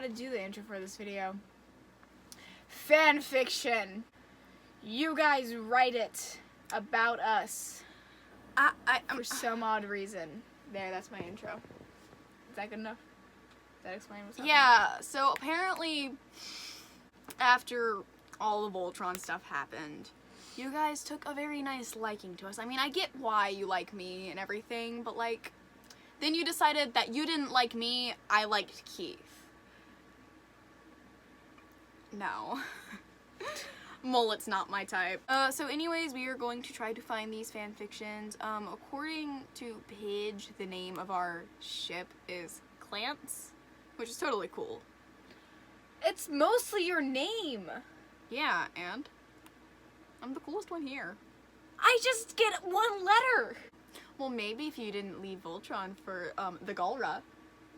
to do the intro for this video. Fanfiction. You guys write it about us. For some odd reason. There, that's my intro. Is that good enough? Does that explain what's happening? Yeah, so apparently after all the Voltron stuff happened, you guys took a very nice liking to us. I mean, I get why you like me and everything, but like, then you decided that you didn't like me, I liked Keith. No. Mullet's not my type. So anyways, we are going to try to find these fanfictions. According to Paige, the name of our ship is Klance, which is totally cool. It's mostly your name. Yeah, and I'm the coolest one here. I just get one letter. Well, maybe if you didn't leave Voltron for the Galra.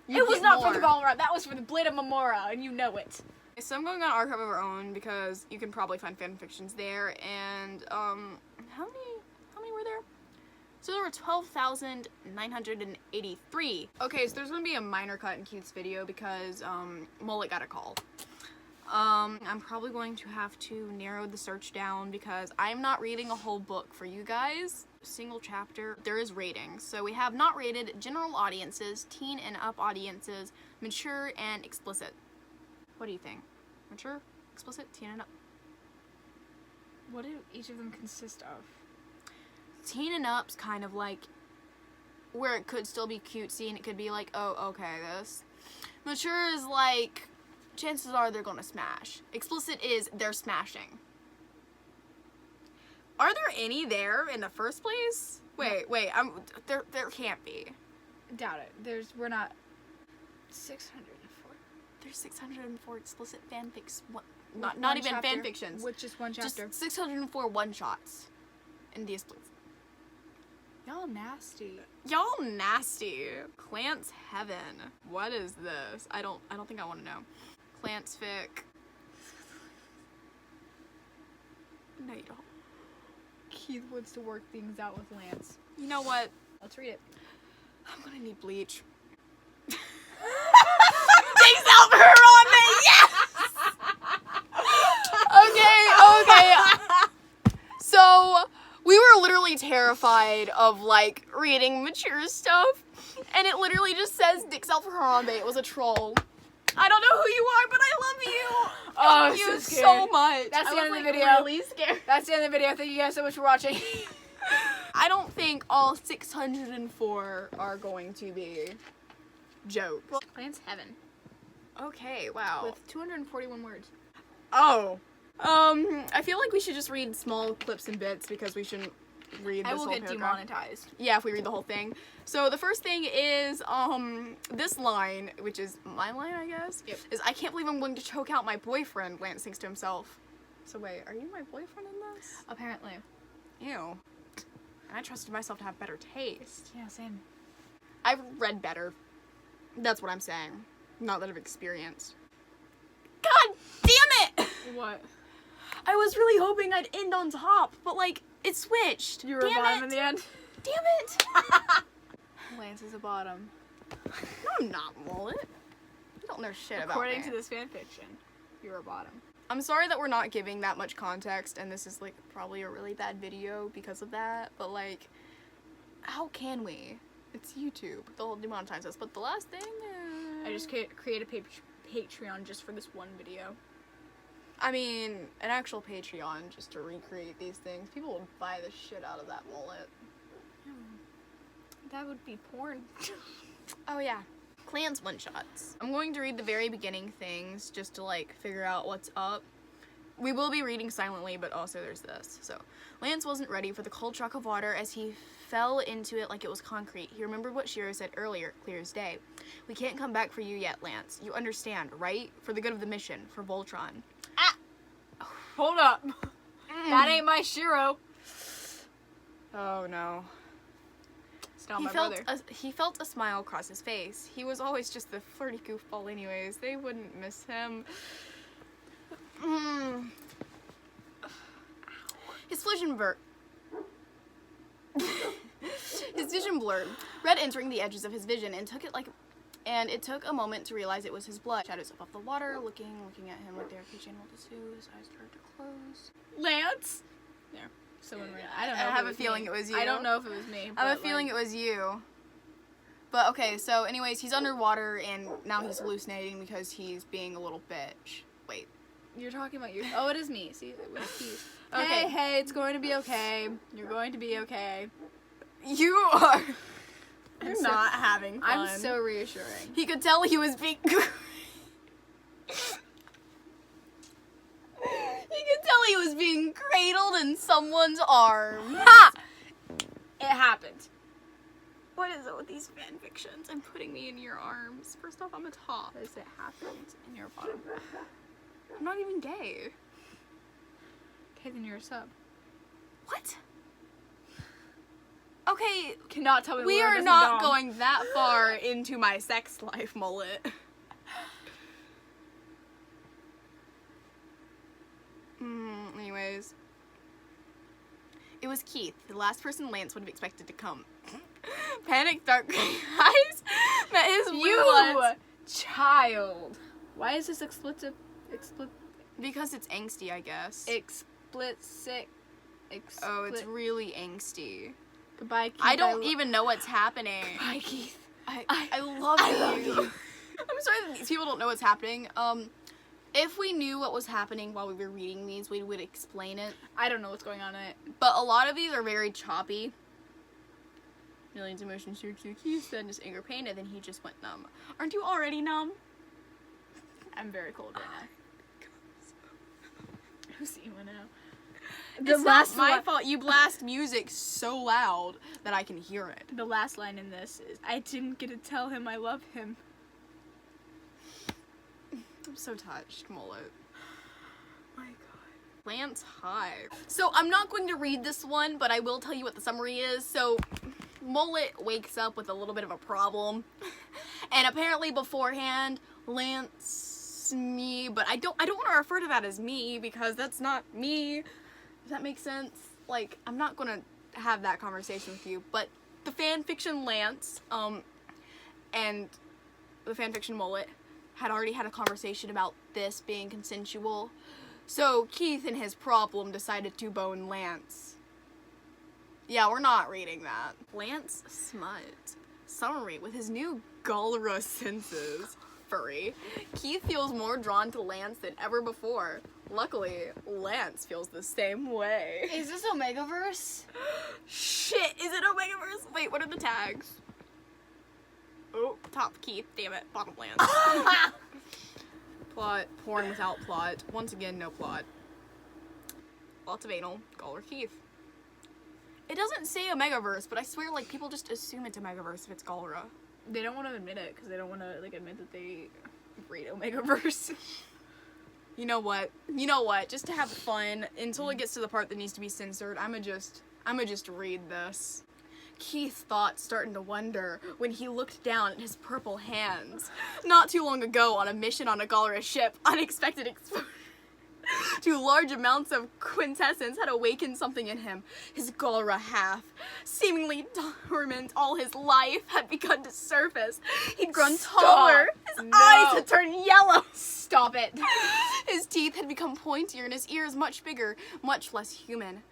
It was not for the Galra. That was for the Blade of Mamora, and you know it. So I'm going on Archive of Our Own because you can probably find fanfictions there. And how many were there? So there were 12,983. Okay, so there's gonna be a minor cut in Keith's video because Mullet got a call. I'm probably going to have to narrow the search down because I'm not reading a whole book for you guys. Single chapter. There is ratings. So we have not rated, general audiences, teen and up audiences, mature and explicit. What do you think? Mature, explicit, teen and up? What do each of them consist of? Teen and up's kind of like where it could still be cutesy and it could be like, oh, okay, this. Mature is like, chances are they're gonna smash. Explicit is they're smashing. Are there any there in the first place? Wait, there can't be. Doubt it. We're not 604. There's 604 explicit fanfics. Not even fanfictions. With just one chapter. Just 604 one-shots. In the explicit. Y'all nasty. Y'all nasty. Klance heaven. What is this? I don't think I want to know. Klance fic. No, you don't. Keith wants to work things out with Lance. You know what? Let's read it. I'm gonna need bleach. Takes out her on me. Yes. Okay. So we were literally terrified of like reading mature stuff, and it literally just says Dix Alfaharambe. It was a troll. I don't know who you are, but I love you. Oh, I love you so much. That's the end of the video. Really scared. That's the end of the video. Thank you guys so much for watching. I don't think all 604 are going to be jokes. Klance heaven. Okay, wow. With 241 words. Oh. I feel like we should just read small clips and bits because we shouldn't read this whole paragraph. I will get demonetized. Yeah, if we read the whole thing. So the first thing is, this line, which is my line, I guess, is I can't believe I'm going to choke out my boyfriend, Lance thinks to himself. So wait, are you my boyfriend in this? Apparently. Ew. I trusted myself to have better taste. Yeah, same. I've read better. That's what I'm saying. Not that I've experienced. God damn it! What? I was really hoping I'd end on top, but like, it switched. You were bottom in the end? Damn it! Lance is a bottom. No, I'm not, Mullet. You don't know shit about me. According to this fanfiction, you're a bottom. I'm sorry that we're not giving that much context, and this is like probably a really bad video because of that, but like, how can we? It's YouTube. They'll demonetize us, but the last thing I just create a Patreon just for this one video. I mean, an actual Patreon just to recreate these things. People would buy the shit out of that Mullet. That would be porn. Oh yeah. Klance one-shots. I'm going to read the very beginning things just to like figure out what's up. We will be reading silently, but also there's this. So, Lance wasn't ready for the cold shock of water as he fell into it like it was concrete. He remembered what Shiro said earlier, clear as day. We can't come back for you yet, Lance. You understand, right? For the good of the mission, for Voltron. Ah! Hold up. That ain't my Shiro. Oh no. It's not my brother. He felt a smile cross his face. He was always just the flirty goofball anyways. They wouldn't miss him. His vision blurred. Red entering the edges of his vision and took it like and it took a moment to realize it was his blood. Shadows above the water, looking at him like they are caging all to sue. His eyes started to close. Lance. There. Someone ran. I don't know. I have a feeling it was you. I don't know if it was me. I have a feeling it was you. But okay, so anyways, he's underwater and now he's hallucinating because he's being a little bitch. Wait. You're talking about your. Oh, it is me. See, it was Keith. Okay. Hey, it's going to be okay. You're going to be okay. You are. I'm You're so- not having fun. I'm so reassuring. He could tell he was being. He could tell he was being cradled in someone's arms. Ha! It happened. What is it with these fan fictions and putting me in your arms? First off, I'm a top. Because it happened in your bottom. I'm not even gay. Okay, then you're a sub. What? Okay, Cannot tell me we where are it not doesn't going that far into my sex life, Mullet. Anyways. It was Keith, the last person Lance would have expected to come. Panic, dark eyes met his blue You ones. child. Why is this explicit? Because it's angsty, I guess. Explicit. Oh, it's really angsty. Goodbye, Keith. I don't even know what's happening. Goodbye, Keith. I love you. I'm sorry that these people don't know what's happening. If we knew what was happening while we were reading these, we would explain it. I don't know what's going on in it. But a lot of these are very choppy. Millions of emotions, Keith, sadness, anger, pain, and then he just went numb. Aren't you already numb? I'm very cold right now. Who's emo now? It's not my fault. You blast music so loud that I can hear it. The last line in this is, I didn't get to tell him I love him. I'm so touched, Mullet. My god. Lance High. So I'm not going to read this one, but I will tell you what the summary is. So Mullet wakes up with a little bit of a problem. And apparently beforehand, Lance, me, but I don't want to refer to that as me because that's not me. Does that make sense? Like, I'm not gonna have that conversation with you, but the fanfiction Lance, and the fanfiction Mullet had already had a conversation about this being consensual. So Keith and his problem decided to bone Lance. Yeah, we're not reading that. Lance Smut. Summary. With his new Galra senses, furry, Keith feels more drawn to Lance than ever before. Luckily, Lance feels the same way. Is this Omegaverse? Shit, is it Omegaverse? Wait, what are the tags? Oh, top Keith, damn it, bottom Lance. Plot, porn without plot. Once again, no plot. Lots of anal, Galler Keith. It doesn't say Omegaverse, but I swear, like, people just assume it's Omegaverse if it's Galra. They don't want to admit it because they don't want to like admit that they read Omegaverse. You know what? Just to have fun, until it gets to the part that needs to be censored, I'ma just read this. Keith thought starting to wonder when he looked down at his purple hands. Not too long ago, on a mission on a Galra ship, unexpected exposure to large amounts of quintessence had awakened something in him. His Galra half, seemingly dormant all his life, had begun to surface. He'd grown taller. His eyes had turned yellow. Stop it. His teeth had become pointier and his ears much bigger, much less human.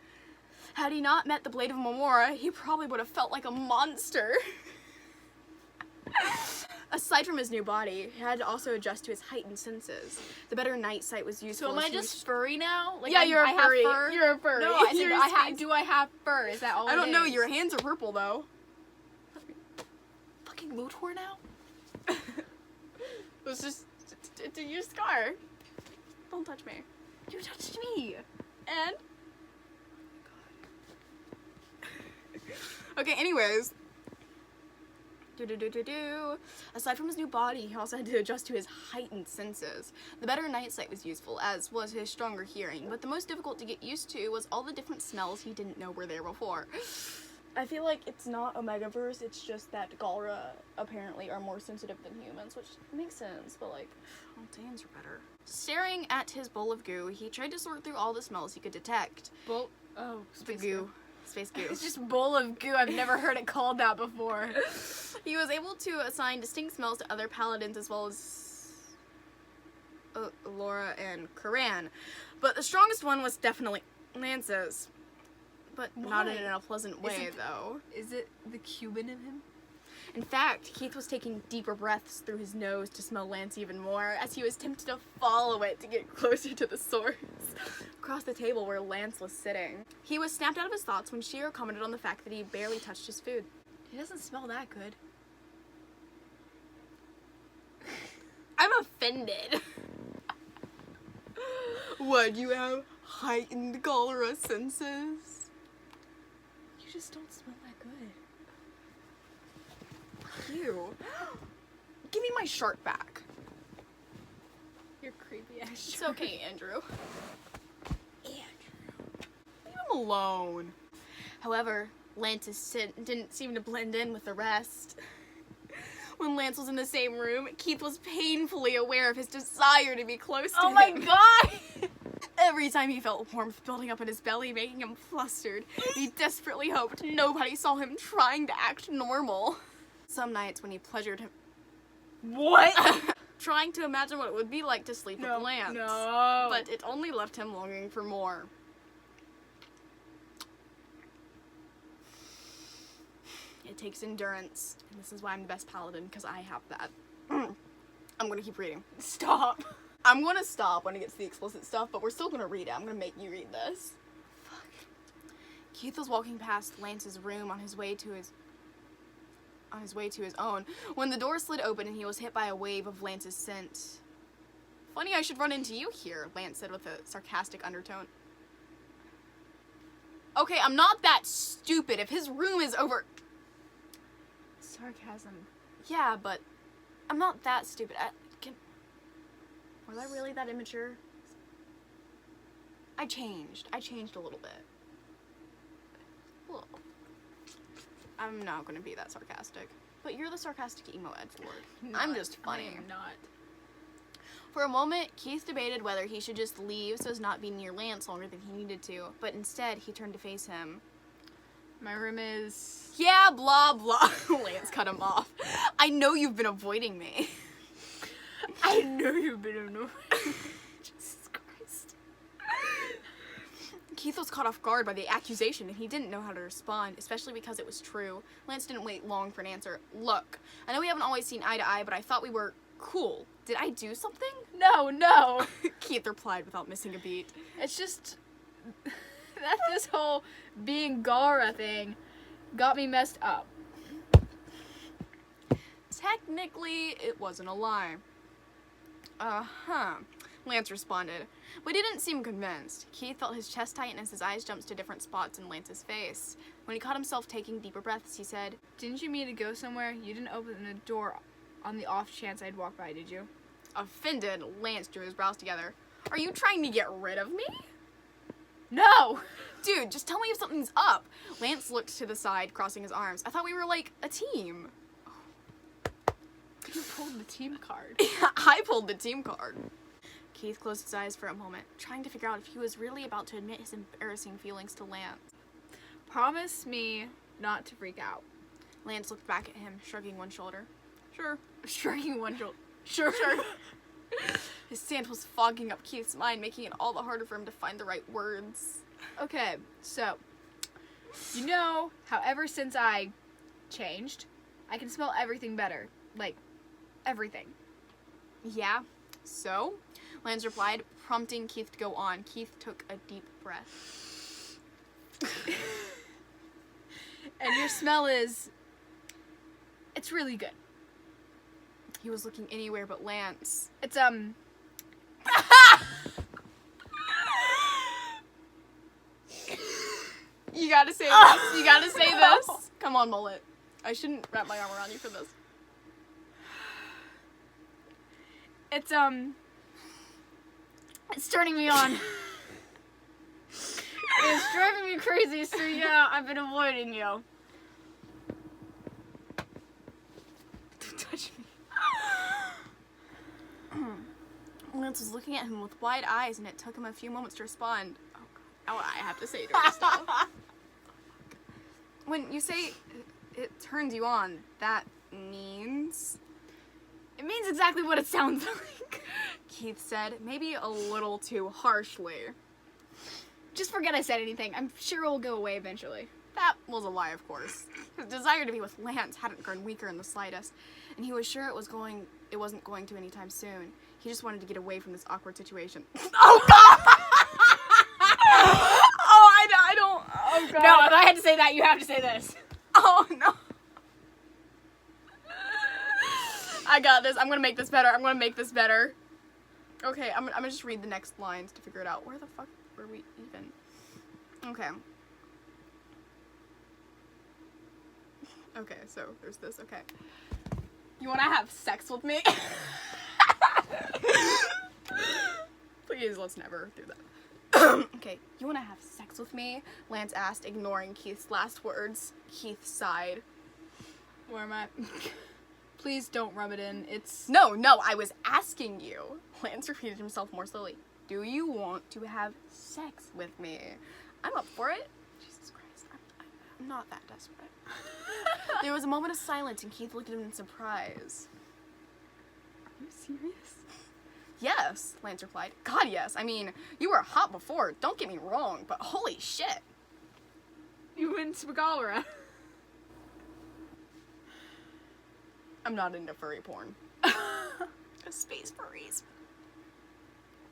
Had he not met the Blade of Momora, he probably would have felt like a monster. Aside from his new body, he had to also adjust to his heightened senses. The better night sight was useful. So am I just furry now? Like Yeah, you're a furry. Have fur? You're a furry. No, I Your said do I have fur? Is that all I don't know. is? Your hands are purple though. Fucking Luthor now. It was just your scar. Don't touch me. You touched me. And. Okay. Anyways. Aside from his new body, he also had to adjust to his heightened senses. The better night sight was useful, as was his stronger hearing, but the most difficult to get used to was all the different smells he didn't know were there before. I feel like it's not Omegaverse, it's just that Galra apparently are more sensitive than humans, which makes sense, but like, Tans are better. Staring at his bowl of goo, he tried to sort through all the smells he could detect. Oh, The goo. Space goo. It's just bowl of goo. I've never heard it called that before. He was able to assign distinct smells to other paladins as well as Laura and Karan. But the strongest one was definitely Lance's. But not in a pleasant way, though. Is it the Cuban in him? In fact, Keith was taking deeper breaths through his nose to smell Lance even more, as he was tempted to follow it to get closer to the source. Across the table where Lance was sitting. He was snapped out of his thoughts when Shiro commented on the fact that he barely touched his food. He doesn't smell that good. I'm offended. What, you have heightened cholera senses? You just don't smell that good. You. Give me my shark back. You're creepy ass. It's okay, Andrew. Leave him alone. However, Lance's scent didn't seem to blend in with the rest. When Lance was in the same room, Keith was painfully aware of his desire to be close to him. Oh my god! Every time he felt warmth building up in his belly, making him flustered, he desperately hoped nobody saw him trying to act normal. Some nights when he pleasured him... What? Trying to imagine what it would be like to sleep with Lance. No. But it only left him longing for more. It takes endurance, and this is why I'm the best paladin, because I have that. I'm gonna keep reading. Stop. I'm gonna stop when it gets to the explicit stuff, but we're still gonna read it. I'm gonna make you read this. Fuck. Keith was walking past Lance's room on his way to his own when the door slid open and he was hit by a wave of Lance's scent. Funny I should run into you here, Lance said with a sarcastic undertone. Okay, I'm not that stupid. If his room is over... Sarcasm. Yeah, but I'm not that stupid. Was I really that immature? I changed a little bit. Well, I'm not gonna be that sarcastic. But you're the sarcastic emo Ed Ford. I'm just funny. I am not. For a moment, Keith debated whether he should just leave so as not be near Lance longer than he needed to, but instead he turned to face him. My room is... Yeah, blah, blah. Lance cut him off. I know you've been avoiding me. I know you've been annoying. Jesus Christ. Keith was caught off guard by the accusation and he didn't know how to respond, especially because it was true. Lance didn't wait long for an answer. Look, I know we haven't always seen eye to eye, but I thought we were cool. Did I do something? No. Keith replied without missing a beat. It's just that this whole being Gara thing got me messed up. Technically, it wasn't a lie. Lance responded, but he didn't seem convinced. Keith felt his chest tighten as his eyes jumped to different spots in Lance's face. When he caught himself taking deeper breaths, he said, Didn't you mean to go somewhere? You didn't open the door on the off chance I'd walk by, did you? Offended, Lance drew his brows together. Are you trying to get rid of me? No! Dude, just tell me if something's up. Lance looked to the side, crossing his arms. I thought we were like a team. You pulled the team card. I pulled the team card. Keith closed his eyes for a moment, trying to figure out if he was really about to admit his embarrassing feelings to Lance. Promise me not to freak out. Lance looked back at him, shrugging one shoulder. Sure. Shrugging one shoulder. Sure. His sand was fogging up Keith's mind, making it all the harder for him to find the right words. Okay, so, you know how ever since I changed, I can smell everything better. Like, everything. Yeah, so? Lance replied, prompting Keith to go on. Keith took a deep breath. And your smell is... it's really good. He was looking anywhere but Lance. It's, You gotta say this. You gotta say this. Come on, Mullet. I shouldn't wrap my arm around you for this. It's turning me on. It's driving me crazy, so yeah, I've been avoiding you. Don't touch me. Lance was looking at him with wide eyes, and it took him a few moments to respond. Oh, God. Now I have to say dirty stuff. when you say it turns you on, that means... It means exactly what it sounds like. Keith said, maybe a little too harshly. Just forget I said anything. I'm sure it'll go away eventually. That was a lie, of course. His desire to be with Lance hadn't grown weaker in the slightest, and he was sure it wasn't going to anytime soon. He just wanted to get away from this awkward situation. Oh God! Oh, I don't. Oh God. No, if I had to say that, you have to say this. Oh no. I got this. I'm gonna make this better. I'm gonna make this better. Okay, I'm gonna just read the next lines to figure it out. Where the fuck were we even? Okay. Okay, so there's this. Okay. You wanna have sex with me? Please, let's never do that. Okay, you wanna have sex with me? Lance asked, ignoring Keith's last words. Keith sighed. Where am I? Please don't rub it in. It's... No, I was asking you. Lance repeated himself more slowly. Do you want to have sex with me? I'm up for it. Jesus Christ, I'm not that desperate. There was a moment of silence and Keith looked at him in surprise. Are you serious? Yes, Lance replied. God, yes. I mean, you were hot before, don't get me wrong, but holy shit. You went to Bagala. I'm not into furry porn. Space furries.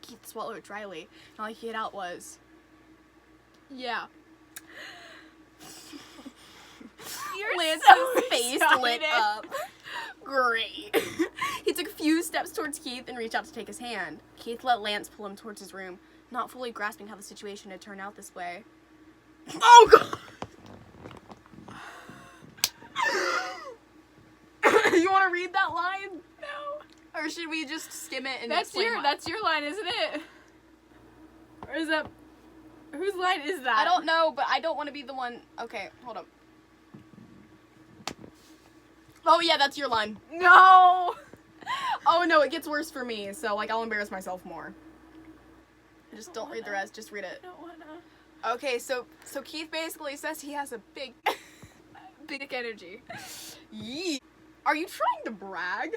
Keith swallowed dryly, and all he could get out was... Yeah. Lance's face lit up. Great. He took a few steps towards Keith and reached out to take his hand. Keith let Lance pull him towards his room, not fully grasping how the situation had turned out this way. Oh God! You want to read that line? No. Or should we just skim it and explain why? That's your line, isn't it? Or is that... Whose line is that? I don't know, but I don't want to be the one... Okay, hold up. Oh yeah, that's your line. No! Oh no, it gets worse for me, so like I'll embarrass myself more. Just don't read the rest, just read it. I don't wanna. Okay, so Keith basically says he has a big energy. Yee. Are you trying to brag?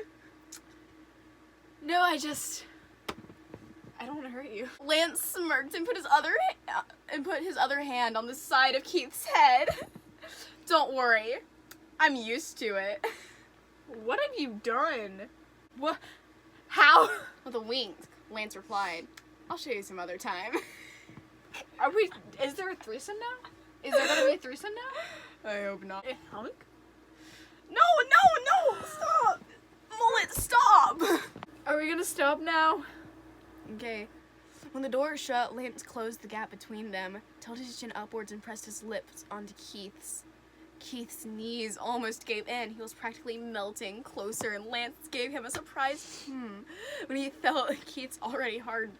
No, I don't want to hurt you. Lance smirked and put his other hand on the side of Keith's head. Don't worry, I'm used to it. What have you done? What? How? With a wink, Lance replied, I'll show you some other time. Is there a threesome now? Is there gonna be a threesome now? I hope not. Hunk? No, stop! Mullet, stop! Are we gonna stop now? Okay. When the door shut, Lance closed the gap between them, tilted his chin upwards and pressed his lips onto Keith's. Keith's knees almost gave in. He was practically melting closer, and Lance gave him a surprise when he felt Keith's already hard,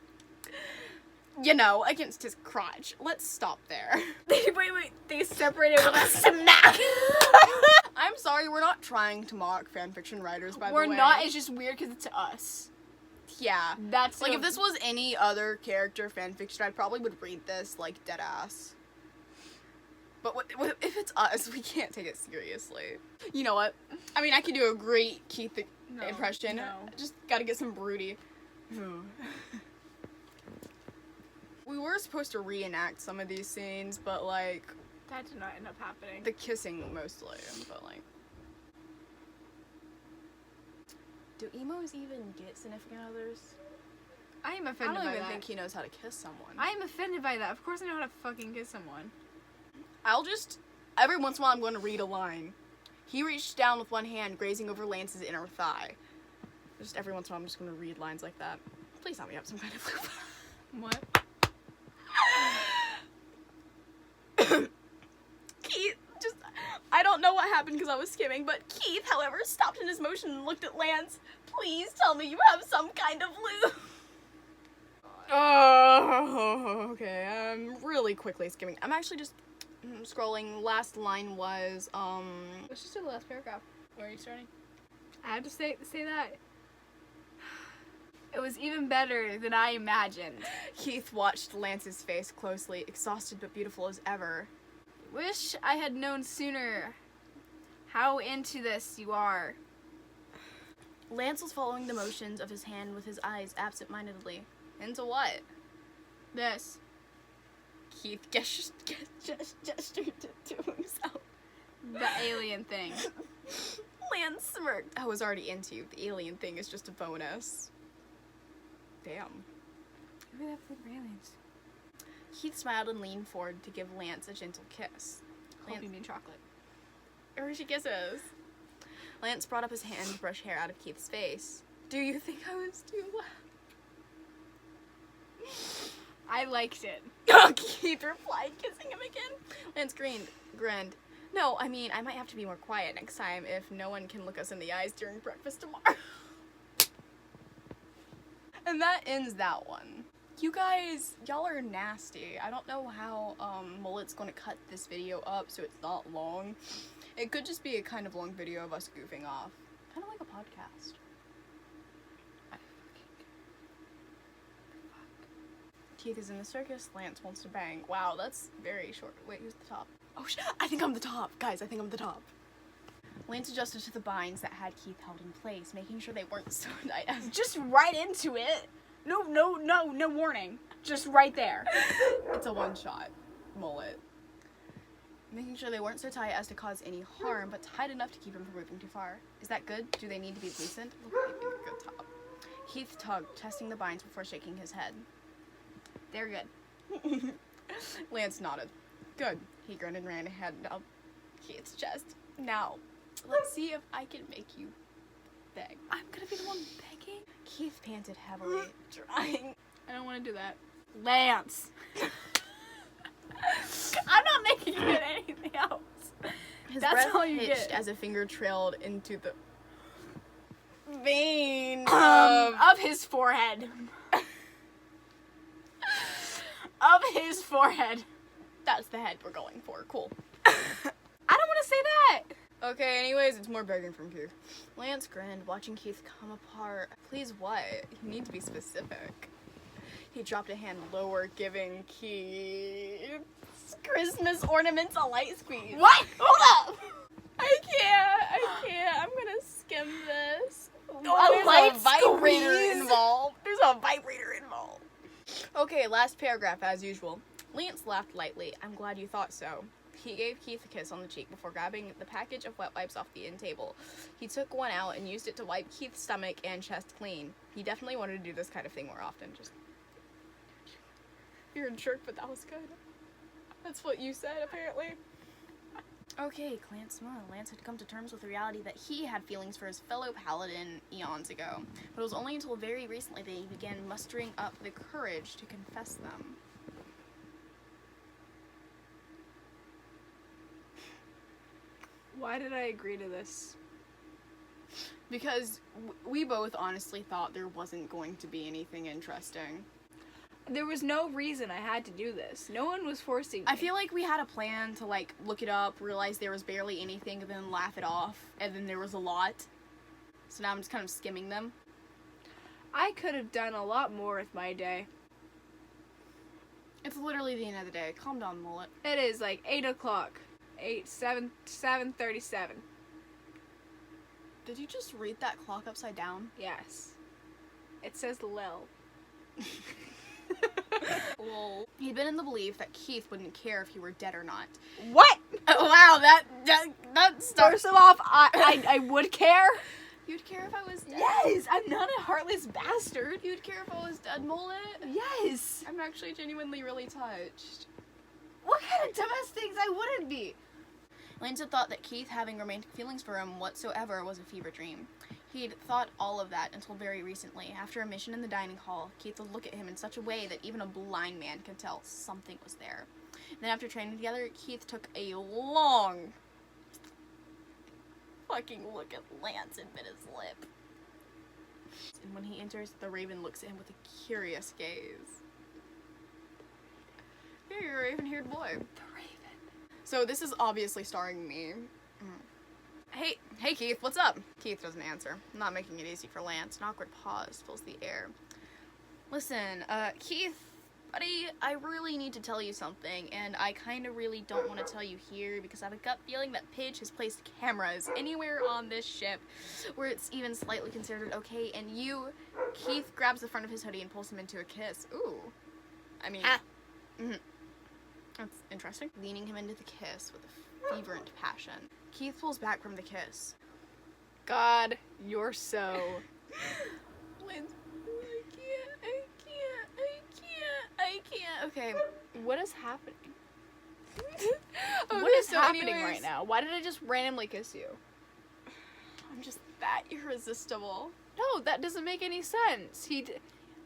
against his crotch. Let's stop there. Wait. They separated with a smack. I'm sorry, we're not trying to mock fanfiction writers, by the way. We're not, it's just weird because it's us. Yeah. That's like, if this was any other character fanfiction, I probably would read this, like, dead ass. But if it's us, we can't take it seriously. You know what? I mean, I could do a great Keith impression. No. Just gotta get some broody. We were supposed to reenact some of these scenes, but, like... That did not end up happening. The kissing, mostly, but, like... Do emos even get significant others? I am offended by that. I don't even think he knows how to kiss someone. I am offended by that. Of course I know how to fucking kiss someone. Every once in a while I'm going to read a line. He reached down with one hand, grazing over Lance's inner thigh. Just every once in a while I'm just going to read lines like that. Please help me up some kind of loop. What? Keith, I don't know what happened because I was skimming, but Keith, however, stopped in his motion and looked at Lance. Please tell me you have some kind of lube. Oh, okay, I'm really quickly skimming. I'm actually just scrolling. Last line was, Let's just do the last paragraph. Where are you starting? I have to say that. It was even better than I imagined. Keith watched Lance's face closely, exhausted but beautiful as ever. Wish I had known sooner how into this you are. Lance was following the motions of his hand with his eyes absent-mindedly. Into what? This. Keith gestured to himself. The alien thing. Lance smirked. I was already into you. The alien thing is just a bonus. Damn. Who would have food for aliens? Keith smiled and leaned forward to give Lance a gentle kiss. Hope you mean chocolate. Hershey kisses. Lance brought up his hand to brush hair out of Keith's face. Do you think I was too loud? I liked it. Keith replied, kissing him again. Lance grinned. No, I mean, I might have to be more quiet next time if no one can look us in the eyes during breakfast tomorrow. And that ends that one. You guys, y'all are nasty. I don't know how Mullet's gonna cut this video up so it's not long. It could just be a kind of long video of us goofing off. Kind of like a podcast. Keith is in the circus. Lance wants to bang. Wow, that's very short. Wait, who's the top? Oh, I think I'm the top. Guys, I think I'm the top. Lance adjusted to the binds that had Keith held in place, making sure they weren't so tight as Just right into it. No warning. Just right there. It's a one-shot mullet. Making sure they weren't so tight as to cause any harm, but tight enough to keep him from moving too far. Is that good? Do they need to be decent? Look at a good top. Keith tugged, testing the binds before shaking his head. They're good. Lance nodded. Good. He grinned and ran ahead up Keith's chest. Now, let's see if I can make you beg. I'm gonna be the one begging. Keith panted heavily, trying. I don't want to do that. Lance. I'm not making you get anything else. His That's breath all you hitched get. as a finger trailed into the vein of his forehead. Of his forehead. That's the head we're going for. Cool. I don't want to say that. Okay, anyways, it's more begging from Keith. Lance grinned, watching Keith come apart. Please what? You need to be specific. He dropped a hand lower, giving Keith's Christmas ornaments a light squeeze. What? Hold up. I can't. I'm gonna skim this. Oh, There's a vibrator squeeze. involved. There's a vibrator involved. Okay, last paragraph as usual. Lance laughed lightly. I'm glad you thought so. He gave Keith a kiss on the cheek before grabbing the package of wet wipes off the end table. He took one out and used it to wipe Keith's stomach and chest clean. He definitely wanted to do this kind of thing more often. Just, you're a jerk, but that was good. That's what you said, apparently. Okay, Klance smiled. Lance had come to terms with the reality that he had feelings for his fellow paladin eons ago. But it was only until very recently that he began mustering up the courage to confess them. Why did I agree to this? Because we both honestly thought there wasn't going to be anything interesting. There was no reason I had to do this. No one was forcing me. I feel like we had a plan to, like, look it up, realize there was barely anything, and then laugh it off, and then there was a lot. So now I'm just kind of skimming them. I could have done a lot more with my day. It's literally the end of the day. Calm down, Mullet. It is like 8 o'clock. 7:37. Did you just read that clock upside down? Yes. It says Lil. Lol. He'd been in the belief that Keith wouldn't care if he were dead or not. What? Oh, wow, that starts. First of all, I would care. You'd care if I was dead? Yes, I'm not a heartless bastard. You'd care if I was dead, Mullet? Yes. I'm actually genuinely really touched. What kind of dumbass things I wouldn't be? Lance had thought that Keith having romantic feelings for him whatsoever was a fever dream. He'd thought all of that until very recently. After a mission in the dining hall, Keith would look at him in such a way that even a blind man could tell something was there. Then after training together, Keith took a long fucking look at Lance and bit his lip. And when he enters, the Raven looks at him with a curious gaze. Yeah, you're a raven-haired boy. The Raven. So this is obviously starring me. Hey Keith, what's up? Keith doesn't answer. I'm not making it easy for Lance. An awkward pause fills the air. Listen, Keith, Buddy, I really need to tell you something, and I kind of really don't want to tell you here because I have a gut feeling that Pidge has placed cameras anywhere on this ship where it's even slightly considered okay, and Keith grabs the front of his hoodie and pulls him into a kiss. Ooh. I mean, that's interesting. Leaning him into the kiss with a fervent passion. Keith pulls back from the kiss. God, you're so... Lance, I can't. Okay. What is happening? Okay, What is so happening anyways, right now? Why did I just randomly kiss you? I'm just that irresistible. No, that doesn't make any sense.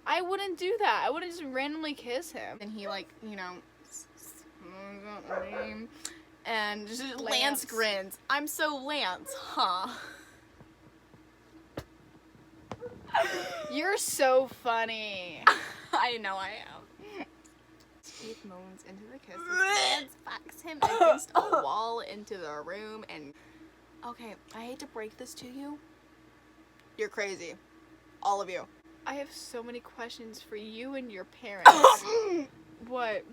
I wouldn't do that. I wouldn't just randomly kiss him. And he, like, you know, and just Lance grins. I'm so Lance, huh? You're so funny. I know I am. Keith moans into the kiss as Lance backs him against a wall into the room and... Okay, I hate to break this to you. You're crazy. All of you. I have so many questions for you and your parents. What?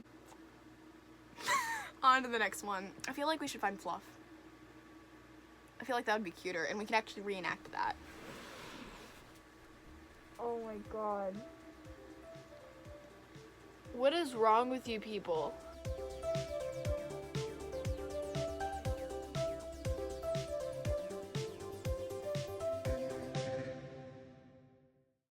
On to the next one. I feel like we should find Fluff. I feel like that would be cuter, and we can actually reenact that. Oh my god. What is wrong with you people?